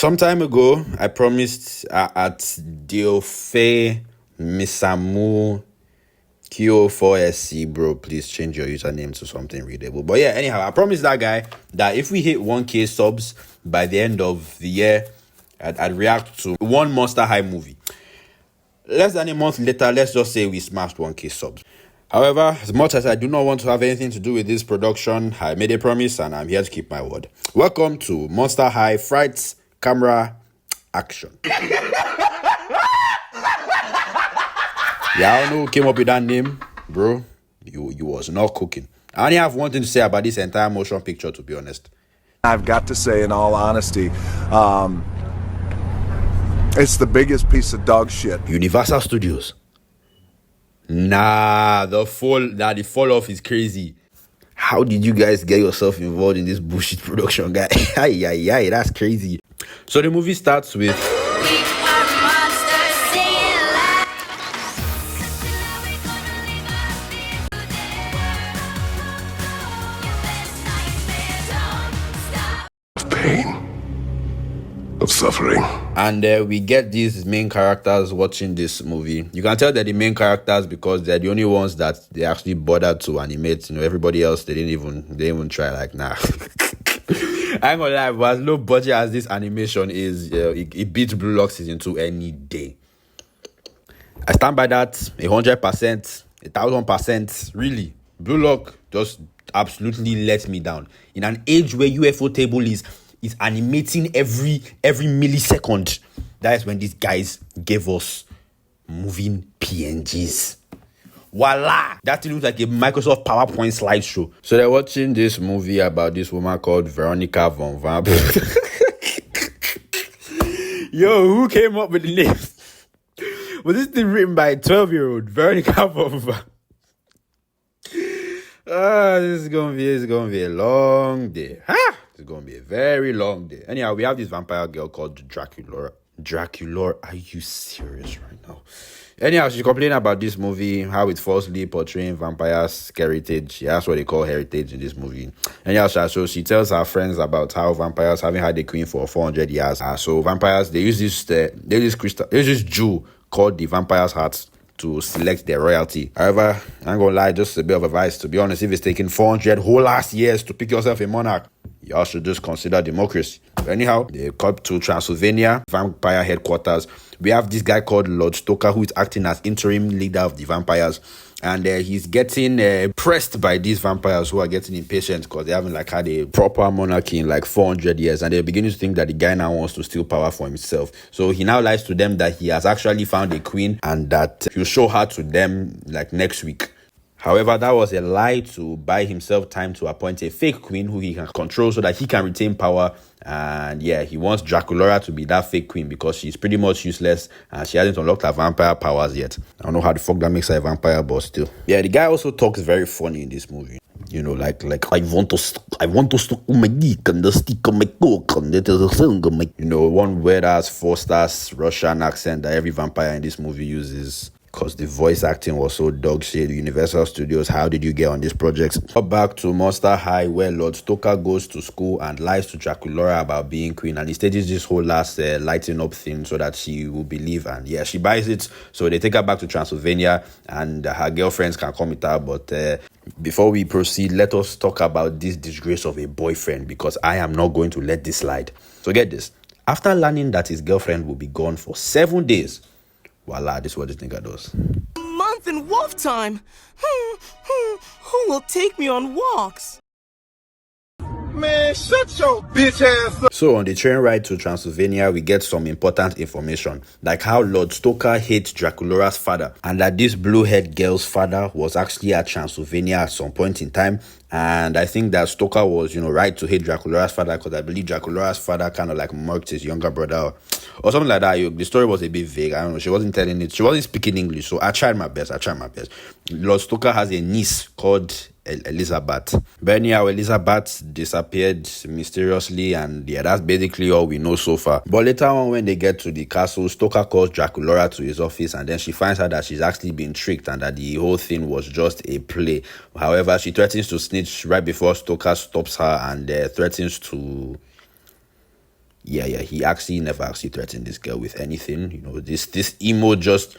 Some time ago, I promised at Diofe Misamu Q4SC, bro, please change your username to something readable. But yeah, anyhow, I promised that guy that if we hit 1K subs by the end of the year, I'd react to one Monster High movie. Less than a month later, let's just say we smashed 1K subs. However, as much as I do not want to have anything to do with this production, I made a promise and I'm here to keep my word. Welcome to Monster High Frights, Camera, Action. Yeah, I don't know who came up with that name, bro. You was not cooking. I only have one thing to say about this entire motion picture, to be honest. I've got to say, in all honesty, it's the biggest piece of dog shit. Universal Studios. Nah, the fall off is crazy. How did you guys get yourself involved in this bullshit production, guy? Ay, that's crazy. So the movie starts with Pain. Of suffering. and we get these main characters watching this movie. You can tell they're the main characters because they're the only ones that they actually bothered to animate. You know, everybody else they didn't even try. Like, nah. I ain't gonna lie, but as low budget as this animation is, it beats Blue Lock Season 2 any day. I stand by that 100%, 1000%. Really, Blue Lock just absolutely let me down. In an age where UFO table is animating every millisecond, that is when these guys gave us moving PNGs. Voila! That thing looks like a Microsoft PowerPoint slideshow. So they're watching this movie about this woman called Veronica Von Vamp. Yo, who came up with the name? Was this thing written by a 12-year-old? Veronica Von Vamp. This is gonna be a long day. It's gonna be a very long day. Anyhow, we have this vampire girl called Dracula. Are you serious right now? Anyhow, she's complaining about this movie, how it's falsely portraying vampires' heritage. Yeah, that's what they call heritage in this movie. Anyhow, so she tells her friends about how vampires haven't had a queen for 400 years. So vampires, they use this jewel called the vampire's heart to select their royalty. However, I ain't gonna lie, just a bit of advice. To be honest, if it's taking 400 whole ass years to pick yourself a monarch, y'all should just consider democracy. But anyhow, they come to Transylvania, vampire headquarters. We have this guy called Lord Stoker who is acting as interim leader of the vampires. And he's getting pressed by these vampires who are getting impatient because they haven't had a proper monarchy in 400 years. And they're beginning to think that the guy now wants to steal power for himself. So he now lies to them that he has actually found a queen and that he'll show her to them next week. However, that was a lie to buy himself time to appoint a fake queen who he can control so that he can retain power. And yeah, he wants Dracula to be that fake queen because she's pretty much useless and she hasn't unlocked her vampire powers yet. I don't know how the fuck that makes her a vampire, but still. Yeah, the guy also talks very funny in this movie. You know, I want to stick my dick and the stick on my cock and it is a thing on my... You know, one weird ass 4-star Russian accent that every vampire in this movie uses. Because the voice acting was so dog shit. Universal Studios, how did you get on this project? Back to Monster High, where Lord Stoker goes to school and lies to Dracula about being queen. And he stages this whole last lighting up thing so that she will believe. And yeah, she buys it. So they take her back to Transylvania and her girlfriends can come with her. But before we proceed, let us talk about this disgrace of a boyfriend because I am not going to let this slide. So get this. After learning that his girlfriend will be gone for 7 days, voila, this is what this nigga does. Month in wolf time. Who will take me on walks? Man, shut your bitch ass up. So on the train ride to Transylvania, we get some important information, like how Lord Stoker hates Dracula's father, and that this blue-haired girl's father was actually at Transylvania at some point in time. And I think that Stoker was, right to hate Dracula's father because I believe Dracula's father kind of murked his younger brother or something like that. The story was a bit vague. I don't know. She wasn't telling it. She wasn't speaking English. So I tried my best. Lord Stoker has a niece called Elizabeth. But anyhow, Elizabeth disappeared mysteriously, and yeah, that's basically all we know so far. But later on, when they get to the castle, Stoker calls Dracula to his office, and then she finds out that she's actually been tricked and that the whole thing was just a play. However, she threatens to snitch right before Stoker stops her and threatens to he actually never actually threatened this girl with anything. You know, this emo just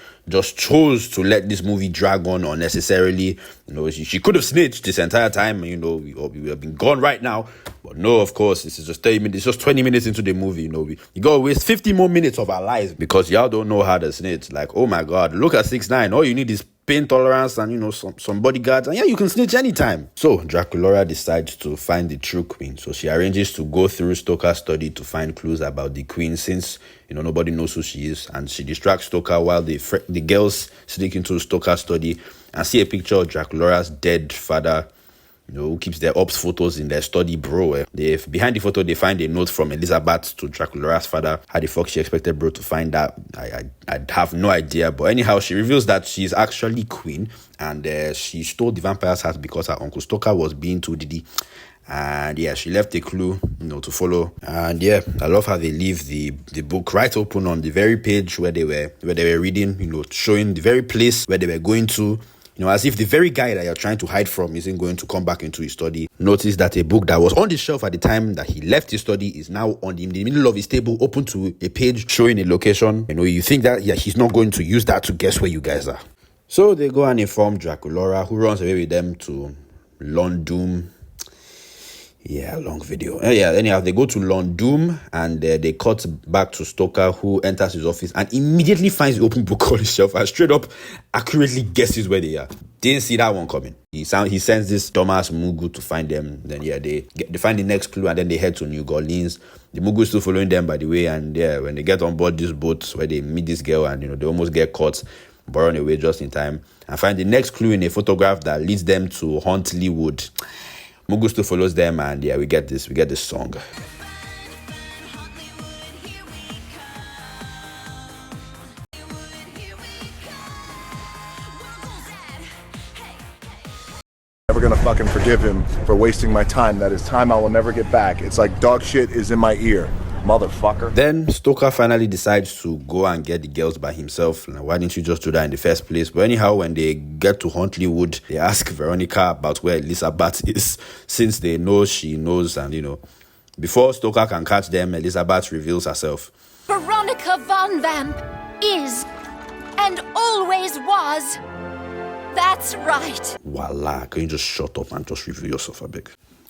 chose to let this movie drag on unnecessarily. You know, she could have snitched this entire time. You know, we would have been gone right now. But no, of course, this is just 30 minutes. It's just 20 minutes into the movie. You know, you gotta waste 50 more minutes of our lives because y'all don't know how to snitch. Like, oh my God, look at 6ix9ine. All you need is pain tolerance and, you know, some bodyguards, and yeah, you can snitch anytime. So Draculaura decides to find the true queen. So she arranges to go through Stoker's study to find clues about the queen, since, you know, nobody knows who she is, and she distracts Stoker while the girls sneak into Stoker's study and see a picture of Draculaura's dead father, you know, who keeps their ops photos in their study, bro. Behind the photo, they find a note from Elizabeth to Draculaura's father. How the fuck she expected bro to find that? I have no idea. But anyhow, she reveals that she's actually queen, and she stole the vampire's heart because her uncle Stoker was being too diddy. And yeah, she left a clue, you know, to follow. And yeah, I love how they leave the book right open on the very page where they were reading, you know, showing the very place where they were going to. You know, as if the very guy that you're trying to hide from isn't going to come back into his study. Notice that a book that was on the shelf at the time that he left his study is now in the middle of his table, open to a page showing a location. You know, you think that, yeah, he's not going to use that to guess where you guys are. So they go and inform Draculaura, who runs away with them to London. Yeah, long video. Anyhow, they go to London and they cut back to Stoker, who enters his office and immediately finds the open book on his shelf and straight up accurately guesses where they are. Didn't see that one coming. He sends this dumbass Mugu to find them. Then yeah, they find the next clue and then they head to New Orleans. The Mugu is still following them, by the way, and yeah, when they get on board this boat where they meet this girl and, you know, they almost get caught, but run away just in time and find the next clue in a photograph that leads them to Huntley Wood. Mugu still follows them, and yeah, we get this song. Never gonna fucking forgive him for wasting my time. That is time I will never get back. It's like dog shit is in my ear, motherfucker. Then Stoker finally decides to go and get the girls by himself. Now, why didn't you just do that in the first place? But anyhow, when they get to Huntley Wood, they ask Veronica about where Elizabeth is, since they know she knows. And, you know, before Stoker can catch them, Elizabeth reveals herself. Veronica Von Vamp is and always was. That's right. Voila, can you just shut up and just reveal yourself a bit?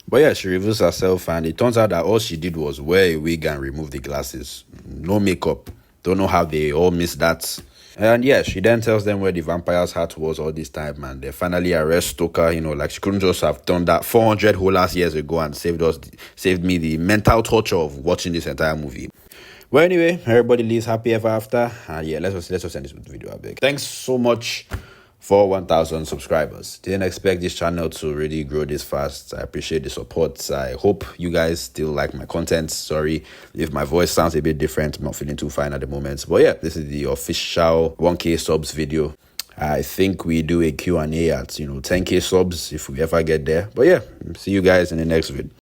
But yeah, she reveals herself, and it turns out that all she did was wear a wig and remove the glasses. No makeup. Don't know how they all missed that. And yeah, she then tells them where the vampire's heart was all this time, and they finally arrest Stoker. You know, like, she couldn't just have done that 400 whole ass years ago and saved me the mental torture of watching this entire movie. Well, anyway, everybody lives happy ever after. And yeah, let's just end this video, I beg. Thanks so much for 1,000 subscribers. Didn't expect this channel to really grow this fast. I appreciate the support. I hope you guys still like my content. Sorry if my voice sounds a bit different. I'm not feeling too fine at the moment. But yeah, this is the official 1K subs video. I think we do a Q&A at, you know, 10K subs if we ever get there. But yeah, see you guys in the next video.